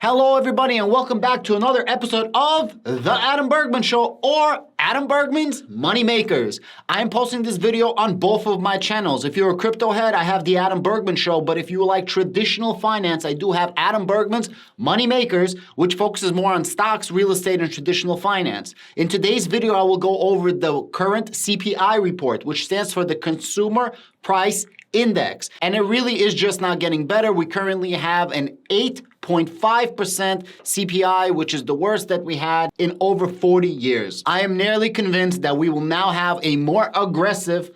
Hello, everybody, and welcome back to another episode of The Adam Bergman Show, or Adam Bergman's Money Makers. I'm posting this video on both of my channels. If you're a crypto head, I have The Adam Bergman Show, but if you like traditional finance, I do have Adam Bergman's Money Makers, which focuses more on stocks, real estate, and traditional finance. In today's video, I will go over the current CPI report, which stands for the Consumer Price Index. And it really is just not getting better. We currently have an 8.5% CPI, which is the worst that we had in over 40 years. I am nearly convinced that we will now have a more aggressive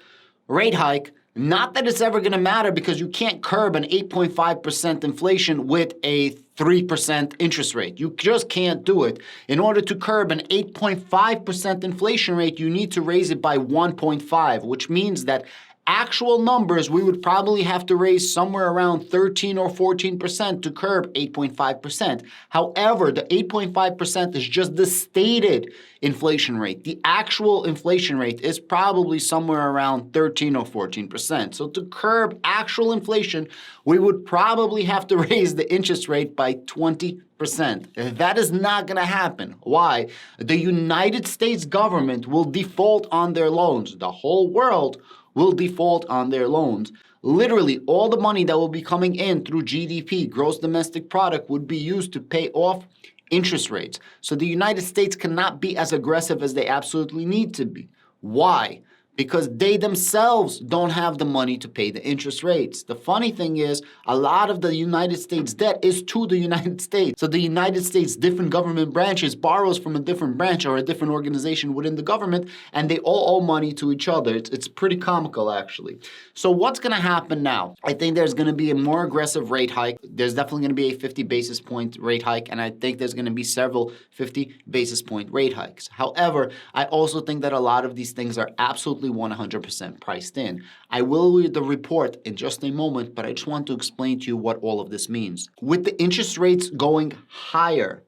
rate hike. Not that it's ever going to matter, because you can't curb an 8.5% inflation with a 3% interest rate. You just can't do it. In order to curb an 8.5% inflation rate, you need to raise it by 1.5, which means that actual numbers, we would probably have to raise somewhere around 13 or 14% to curb 8.5%. However, the 8.5% is just the stated inflation rate. The actual inflation rate is probably somewhere around 13 or 14%. So to curb actual inflation, we would probably have to raise the interest rate by 20%. That is not going to happen. Why? The United States government will default on their loans. The whole world will default on their loans. Literally, all the money that will be coming in through GDP, gross domestic product, would be used to pay off interest rates. So the United States cannot be as aggressive as they absolutely need to be. Why? Because they themselves don't have the money to pay the interest rates. The funny thing is, a lot of the United States debt is to the United States. So the United States different government branches borrows from a different branch or a different organization within the government, and they all owe money to each other. It's pretty comical, actually. So what's going to happen now? I think there's going to be a more aggressive rate hike. There's definitely going to be a 50 basis point rate hike, and I think there's going to be several 50 basis point rate hikes. However, I also think that a lot of these things are absolutely 100% priced in. I will read the report in just a moment, but I just want to explain to you what all of this means. With the interest rates going higher,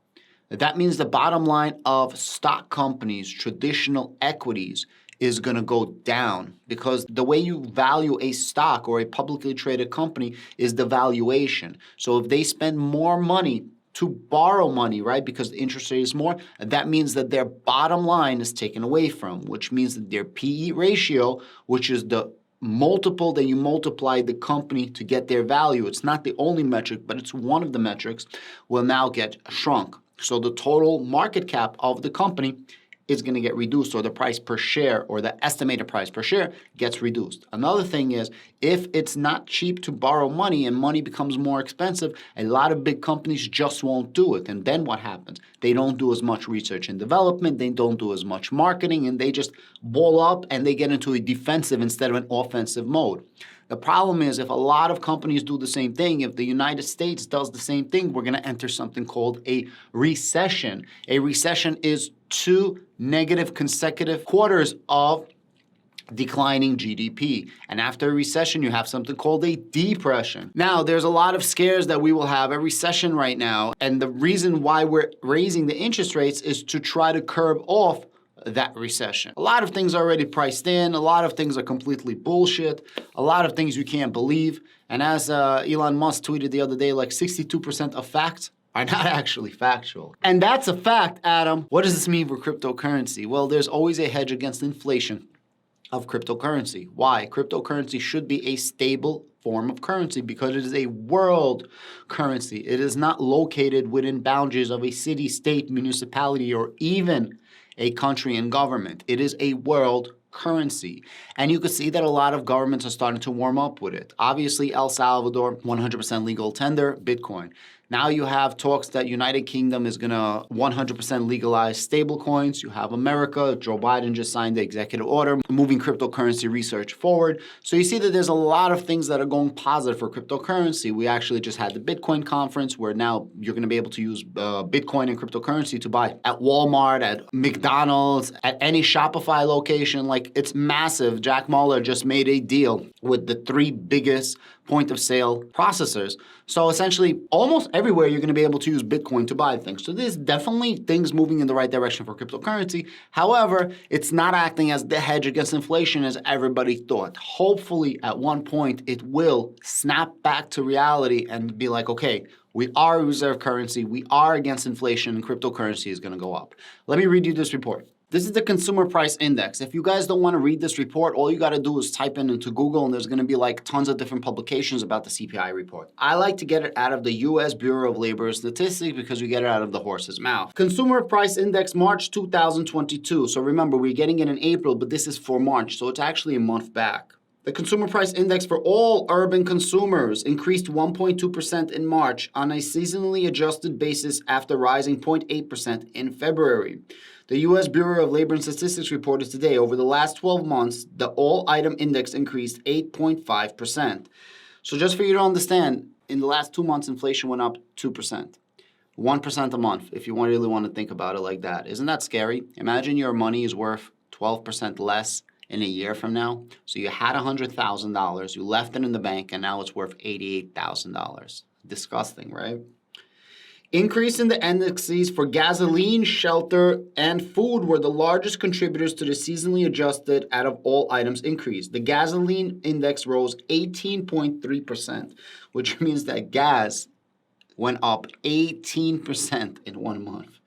that means the bottom line of stock companies, traditional equities, is going to go down, because the way you value a stock or a publicly traded company is the valuation. So if they spend more money to borrow money, right, because the interest rate is more, that means that their bottom line is taken away from, which means that their PE ratio, which is the multiple that you multiply the company to get their value, it's not the only metric, but it's one of the metrics, will now get shrunk. So the total market cap of the company is going to get reduced, or the price per share, or the estimated price per share, gets reduced. Another thing is, if it's not cheap to borrow money and money becomes more expensive, a lot of big companies just won't do it. And then what happens? They don't do as much research and development, they don't do as much marketing, and they just ball up and they get into a defensive instead of an offensive mode. The problem is, if a lot of companies do the same thing, if the United States does the same thing, we're going to enter something called a recession. A recession is 2 negative consecutive quarters of declining GDP. And after a recession, you have something called a depression. Now, there's a lot of scares that we will have a recession right now. And the reason why we're raising the interest rates is to try to curb off that recession. A lot of things are already priced in. A lot of things are completely bullshit. A lot of things you can't believe. And as Elon Musk tweeted the other day, like 62% of facts are not actually factual. And that's a fact, Adam. What does this mean for cryptocurrency? Well, there's always a hedge against inflation of cryptocurrency. Why? Cryptocurrency should be a stable form of currency because it is a world currency. It is not located within boundaries of a city, state, municipality, or even a country and government. It is a world currency. And you can see that a lot of governments are starting to warm up with it. Obviously, El Salvador, 100% legal tender, Bitcoin. Now you have talks that United Kingdom is going to 100% legalize stablecoins. You have America. Joe Biden just signed the executive order moving cryptocurrency research forward. So you see that there's a lot of things that are going positive for cryptocurrency. We actually just had the Bitcoin conference where now you're going to be able to use Bitcoin and cryptocurrency to buy at Walmart, at McDonald's, at any Shopify location. Like, it's massive. Jack Mallers just made a deal with the 3 biggest point-of-sale processors. So essentially, almost everywhere you're going to be able to use Bitcoin to buy things. So there's definitely things moving in the right direction for cryptocurrency. However, it's not acting as the hedge against inflation as everybody thought. Hopefully, at one point, it will snap back to reality and be like, okay, We are a reserve currency. We are against inflation, and cryptocurrency is going to go up. Let me read you this report. This is the Consumer Price Index. If you guys don't want to read this report, all you got to do is type into Google, and there's going to be like tons of different publications about the CPI report. I like to get it out of the U.S. Bureau of Labor Statistics because we get it out of the horse's mouth. Consumer Price Index, March 2022. So remember, we're getting it in April, but this is for March, so it's actually a month back. The Consumer Price Index for all urban consumers increased 1.2% in March on a seasonally adjusted basis after rising 0.8% in February. The U.S. Bureau of Labor and Statistics reported today over the last 12 months, the all-item index increased 8.5%. So just for you to understand, in the last 2 months, inflation went up 2%. 1% a month, if you really want to think about it like that. Isn't that scary? Imagine your money is worth 12% less in a year from now. So you had $100,000, you left it in the bank, and now it's worth $88,000. Disgusting, right? Increase in the indexes for gasoline, shelter, and food were the largest contributors to the seasonally adjusted out of all items increase. The gasoline index rose 18.3%, which means that gas went up 18% in 1 month.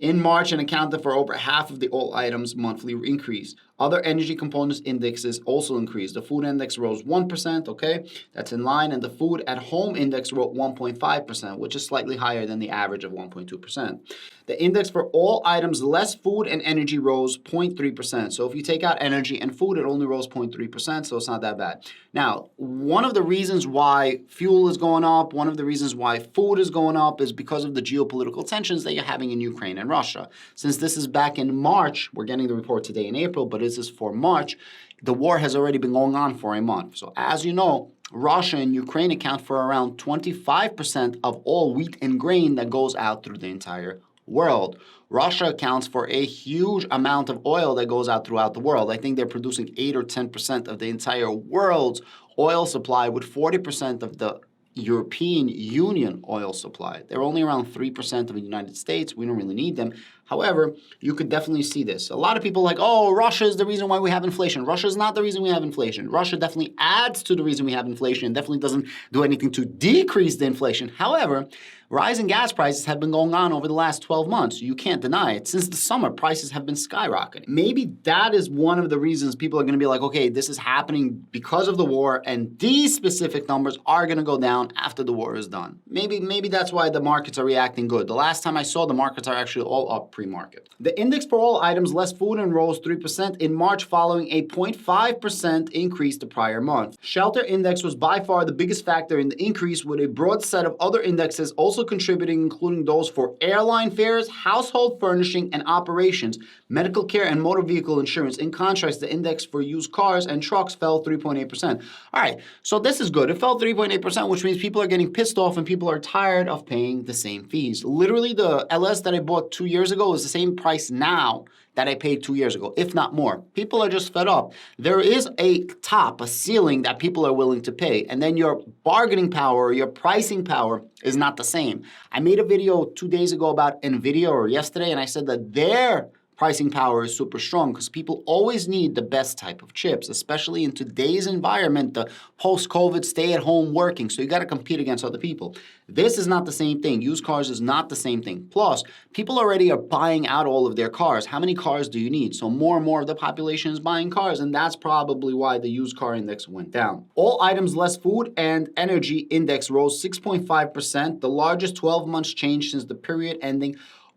In March, and accounted for over half of the all items monthly increase. Other energy components indexes also increased. The food index rose 1%, okay? That's in line. And the food at home index rose 1.5%, which is slightly higher than the average of 1.2%. The index for all items less food and energy rose 0.3%. So if you take out energy and food, it only rose 0.3%, so it's not that bad. Now, one of the reasons why fuel is going up, one of the reasons why food is going up is because of the geopolitical tensions that you're having in Ukraine and Russia. Since this is back in March, we're getting the report today in April, but this is for March, the war has already been going on for a month. So as you know, Russia and Ukraine account for around 25% of all wheat and grain that goes out through the entire world. Russia accounts for a huge amount of oil that goes out throughout the world. I think they're producing 8 or 10% of the entire world's oil supply, with 40% of the European Union oil supply. They're only around 3% of the United States. We don't really need them. However, you could definitely see this. A lot of people are like, oh, Russia is the reason why we have inflation. Russia is not the reason we have inflation. Russia definitely adds to the reason we have inflation and definitely doesn't do anything to decrease the inflation. However, rising gas prices have been going on over the last 12 months. You can't deny it. Since the summer, prices have been skyrocketing. Maybe that is one of the reasons people are going to be like, okay, this is happening because of the war, and these specific numbers are going to go down after the war is done. Maybe that's why the markets are reacting good. The last time I saw, the markets are actually all up pre-market. The index for all items less food and rose 3% in March, following a 0.5% increase the prior month. Shelter index was by far the biggest factor in the increase, with a broad set of other indexes also contributing, including those for airline fares, household furnishing and operations, medical care, and motor vehicle insurance. In contrast, the index for used cars and trucks fell 3.8%. All right, so this is good. It fell 3.8%, which means people are getting pissed off and people are tired of paying the same fees. Literally, the LS that I bought 2 years ago is the same price now that I paid 2 years ago, if not more. People are just fed up. There is a top, a ceiling that people are willing to pay, and then your bargaining power, your pricing power is not the same. I made a video 2 days ago about NVIDIA, or yesterday, and I said that their pricing power is super strong because people always need the best type of chips, especially in today's environment, the post-COVID stay-at-home working. So you got to compete against other people. This is not the same thing. Used cars is not the same thing. Plus, people already are buying out all of their cars. How many cars do you need? So more and more of the population is buying cars, and that's probably why the used car index went down. All items less food and energy index rose 6.5%, the largest 12 months change since the period ending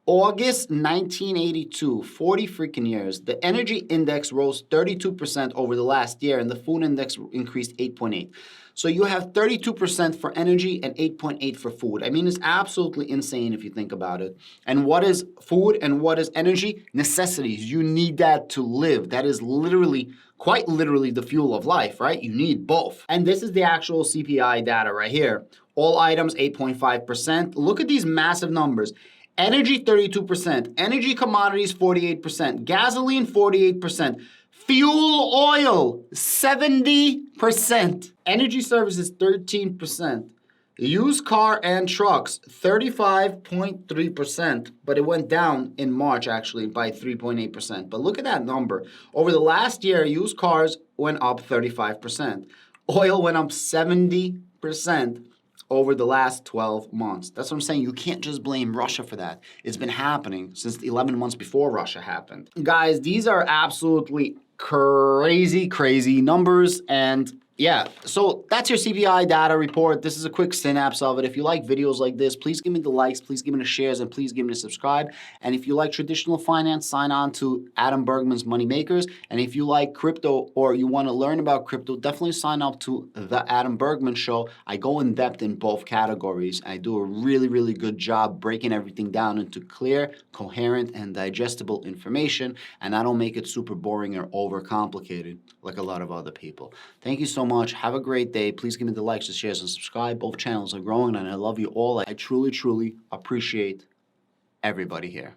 August 1982, 40 freaking years. The energy index rose 32% over the last year, and the food index increased 8.8%. So you have 32% for energy and 8.8% for food. I mean, it's absolutely insane if you think about it. And what is food and what is energy? Necessities. You need that to live. That is literally, quite literally, the fuel of life, right? You need both. And this is the actual CPI data right here. All items, 8.5%. Look at these massive numbers. Energy, 32%. Energy commodities, 48%. Gasoline, 48%. Fuel oil, 70%. Energy services, 13%. Used car and trucks, 35.3%. But it went down in March, actually, by 3.8%. But look at that number. Over the last year, used cars went up 35%. Oil went up 70%. over the last 12 months. That's what I'm saying. You can't just blame Russia for that. It's been happening since the 11 months before Russia happened. Guys, these are absolutely crazy numbers, and yeah, so that's your CPI data report. This is a quick synapse of it. If you like videos like this, please give me the likes, please give me the shares, and please give me the subscribe. And if you like traditional finance, sign on to Adam Bergman's Money Makers. And if you like crypto or you want to learn about crypto, definitely sign up to The Adam Bergman Show. I go in depth in both categories. I do a really good job breaking everything down into clear, coherent, and digestible information. And I don't make it super boring or overcomplicated like a lot of other people. Thank you so much. Have a great day. Please give me the likes, the shares, and subscribe. Both channels are growing, and I love you all. I truly appreciate everybody here.